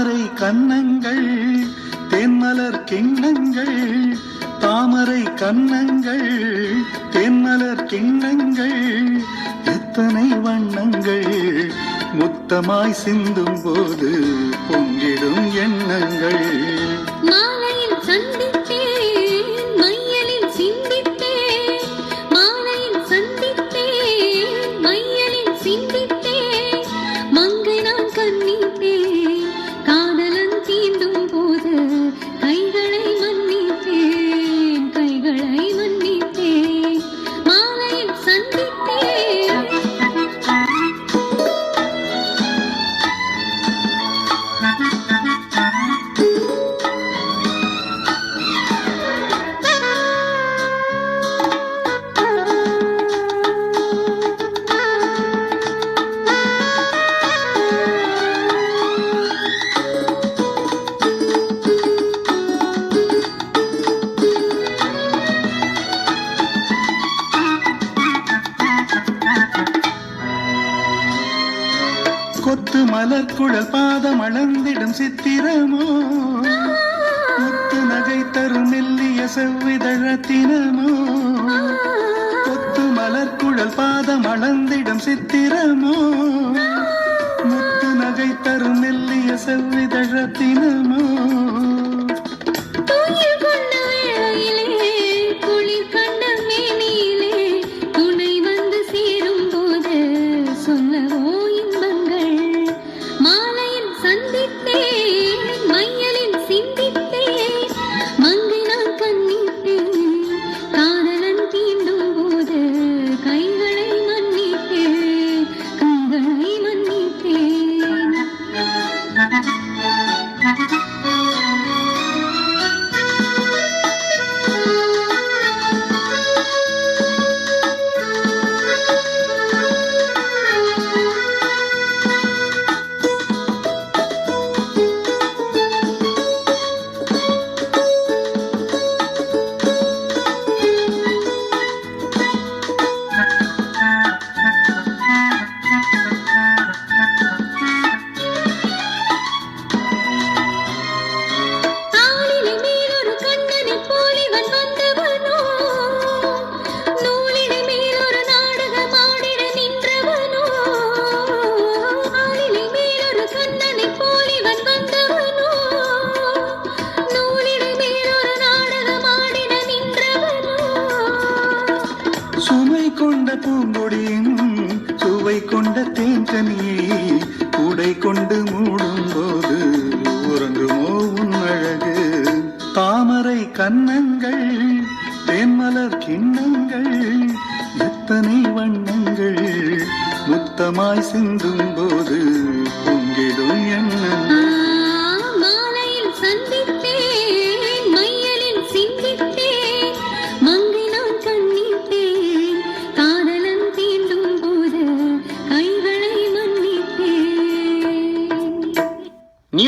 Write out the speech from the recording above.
தாமரை கன்னங்கள் தேன்மலர் கிண்ணங்கள், தாமரை கன்னங்கள் தேன்மலர் கிண்ணங்கள், எத்தனை வண்ணங்கள் முத்தமாய் சிந்தும் போது பொங்கிடும் எண்ணங்கள். மாலையில் சந்தித்தேன் மையலில் சிந்தித்தேன், மாலையில் சந்தித்தேன் மையலில் சிந்தித்தேன், மங்கை நான் கண்ணித்தேன் காதலன் தீண்டும் போது கைகளை மன்னித்தேன், கைகளை மன்னித்தேன். மாலையில் சந்தித்தேன் கொத்து மலர் குழல் பாதம் அளந்திடும் சித்திரமோ, முத்து நகை தரும் மெல்லிய செவ்விதழத்தினமோ. கொத்து மலர் குழல் பாதம் அளந்திடும் சித்திரமோ, முத்து நகை தரும் மெல்லிய செவ்விதழத்தினமோ. சுமை கொண்ட பூங்கொடியின் சுவை கொண்ட தேன்கனியை உடை கொண்டு மூடும் போது உறங்குமோ உன் அழகு. தாமரை கன்னங்கள் தேன்மலர் கிண்ணங்கள், எத்தனை வண்ணங்கள் முத்தமாய் சிந்தும் போது